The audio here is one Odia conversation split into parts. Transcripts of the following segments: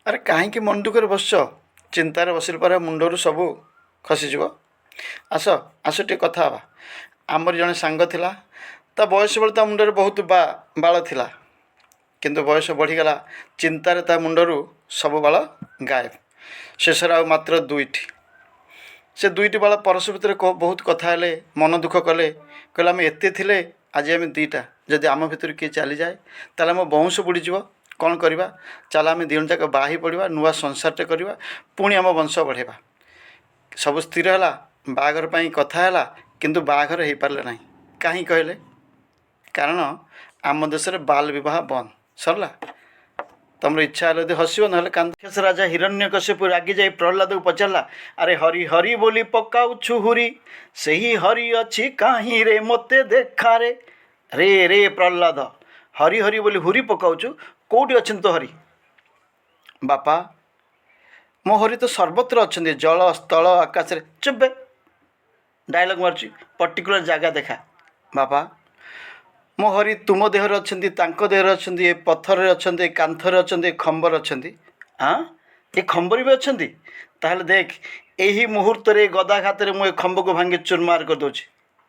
ଆରେ କାହିଁକି ମନ ଦୁଃଖରେ ବସିଛ? ଚିନ୍ତାରେ ବସିଲେ ପରା ମୁଣ୍ଡରୁ ସବୁ ଖସିଯିବ। ଆସ ଆସ ଟିକେ କଥା ହେବା। ଆମର ଜଣେ ସାଙ୍ଗ ଥିଲା, ତା ବୟସ ବେଳେ ତା ମୁଣ୍ଡରେ ବହୁତ ବାଳ ଥିଲା, କିନ୍ତୁ ବୟସ ବଢ଼ିଗଲା, ଚିନ୍ତାରେ ତା ମୁଣ୍ଡରୁ ସବୁ ବାଳ ଗାୟବ। ଶେଷରେ ଆଉ ମାତ୍ର ଦୁଇଟି। ସେ ଦୁଇଟି ବାଳ ପରସ୍ପର ଭିତରେ ବହୁତ କଥା ହେଲେ, ମନ ଦୁଃଖ କଲେ, କହିଲେ ଆମେ ଏତେ ଥିଲେ, ଆଜି ଆମେ ଦୁଇଟା। ଯଦି ଆମ ଭିତରୁ କିଏ ଚାଲିଯାଏ ତାହେଲେ ଆମ ବଂଶ ବୁଡ଼ିଯିବ। କ'ଣ କରିବା? ଚାଲ ଆମେ ଦୁଇ ଜଣ ଯାକ ବାହା ହେଇ ପଡ଼ିବା, ନୂଆ ସଂସାରଟେ କରିବା, ପୁଣି ଆମ ବଂଶ ବଢ଼େଇବା। ସବୁ ସ୍ଥିର ହେଲା, ବାହାଘର ପାଇଁ କଥା ହେଲା, କିନ୍ତୁ ବାହାଘର ହେଇପାରିଲା ନାହିଁ। କାହିଁ କହିଲେ? କାରଣ ଆମ ଦେଶରେ ବାଲ ବିବାହ ବନ୍ଦ। ସରିଲା। ତମର ଇଚ୍ଛା ହେଲେ ଯଦି ହସିବ, ନହେଲେ କାନ୍ଦ। ରାକ୍ଷସ ରାଜା ହିରଣ୍ୟକଶ୍ୟପ ରାଗି ଯାଇ ପ୍ରହ୍ଲାଦକୁ ପଚାରିଲା, ଆରେ ହରି ହରି ବୋଲି ପକାଉଛୁ ହୁରି, ସେହି ହରି ଅଛି କାହିଁ ରେ ମୋତେ ଦେଖାରେ। ରେ ରେ ପ୍ରହ୍ଲାଦ, ହରି ହରି ବୋଲି ହୁରି ପକାଉଛୁ, କେଉଁଠି ଅଛନ୍ତି ତ ହରି? ବାପା, ମୋ ହରି ତ ସର୍ବତ୍ର ଅଛନ୍ତି, ଜଳ ସ୍ଥଳ ଆକାଶରେ। ଚୁପ୍, ଡାଇଲଗ୍ ମାରୁଛି, ପର୍ଟିକୁଲାର ଜାଗା ଦେଖା। ବାପା, ମୋ ହରି ତୁମ ଦେହରେ ଅଛନ୍ତି, ତାଙ୍କ ଦେହରେ ଅଛନ୍ତି, ଏ ପଥରରେ ଅଛନ୍ତି, ଏ କାନ୍ଥରେ ଅଛନ୍ତି, ଏ ଖମ୍ବରେ ଅଛନ୍ତି। ଆଁ, ଏ ଖମ୍ବରେ ବି ଅଛନ୍ତି? ତାହେଲେ ଦେଖ, ଏହି ମୁହୂର୍ତ୍ତରେ ଗଦା ଘାତରେ ମୁଁ ଏ ଖମ୍ବକୁ ଭାଙ୍ଗି ଚୁରମାର କରିଦେଉଛି।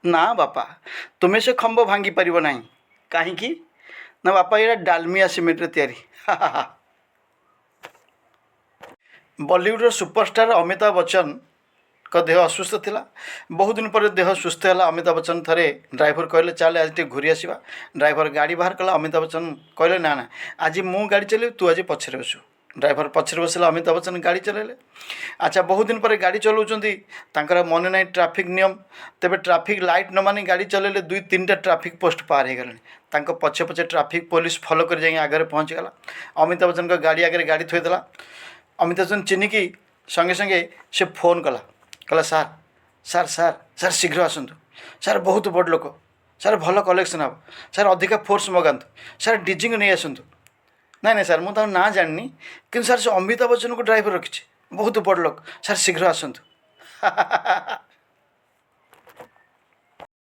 ନା ବାପା, ତୁମେ ସେ ଖମ୍ବ ଭାଙ୍ଗି ପାରିବ ନାହିଁ। କାହିଁକି? ନା ବାପା, ଏଇଟା ଡାଲମିଆ ସିମେଣ୍ଟରେ ତିଆରି। ବଲିଉଡ଼ର ସୁପରଷ୍ଟାର ଅମିତାଭ ବଚ୍ଚନଙ୍କ ଦେହ ଅସୁସ୍ଥ ଥିଲା। ବହୁତ ଦିନ ପରେ ଦେହ ସୁସ୍ଥ ହେଲା। ଅମିତାଭ ବଚ୍ଚନ ଥରେ ଡ୍ରାଇଭର କହିଲେ, ଚାଲେ ଆଜି ଟିକେ ଘୁରି ଆସିବା। ଡ୍ରାଇଭର ଗାଡ଼ି ବାହାର କଲା। ଅମିତାଭ ବଚ୍ଚନ କହିଲେ, ନା ନା, ଆଜି ମୁଁ ଗାଡ଼ି ଚଲେଇବି, ତୁ ଆଜି ପଛରେ ବସିବୁ। ଡ୍ରାଇଭର ପଛରେ ବସିଲା, ଅମିତାଭ ବଚ୍ଚନ ଗାଡ଼ି ଚଲାଇଲେ। ଆଚ୍ଛା, ବହୁତ ଦିନ ପରେ ଗାଡ଼ି ଚଲାଉଛନ୍ତି, ତାଙ୍କର ମନେ ନାହିଁ ଟ୍ରାଫିକ୍ ନିୟମ। ତେବେ ଟ୍ରାଫିକ୍ ଲାଇଟ୍ ନ ମାନି ଗାଡ଼ି ଚଲାଇଲେ, 2-3ଟା ଟ୍ରାଫିକ୍ ପୋଷ୍ଟ ପାର ହେଇଗଲେଣି। ତାଙ୍କ ପଛେ ପଛେ ଟ୍ରାଫିକ୍ ପୋଲିସ ଫଲୋ କରି ଯାଇ ଆଗରେ ପହଞ୍ଚିଗଲା। ଅମିତାଭ ବଚ୍ଚନଙ୍କ ଗାଡ଼ି ଆଗରେ ଗାଡ଼ି ଥୋଇଦେଲା। ଅମିତାଭ ବଚ୍ଚନ ଚିହ୍ନିକି ସଙ୍ଗେ ସଙ୍ଗେ ସେ ଫୋନ୍ କଲା, କହିଲା, ସାର୍ ସାର୍ ସାର୍ ସାର୍ ଶୀଘ୍ର ଆସନ୍ତୁ, ସାର୍ ବହୁତ ବଡ଼ ଲୋକ, ସାର୍ ଭଲ କଲେକ୍ସନ୍ ହେବ, ସାର୍ ଅଧିକା ଫୋର୍ସ ମଗାନ୍ତୁ, ସାର୍ ଡିଜିଙ୍କୁ ନେଇ ଆସନ୍ତୁ। ନାଇଁ ନାଇଁ ସାର୍, ମୁଁ ତାଙ୍କ ନାଁ ଜାଣିନି, କିନ୍ତୁ ସାର୍ ସେ ଅମିତାଭ ବଚ୍ଚନକୁ ଡ୍ରାଇଭର ରଖିଛି, ବହୁତ ବଡ଼ ଲୋକ, ସାର୍ ଶୀଘ୍ର ଆସନ୍ତୁ।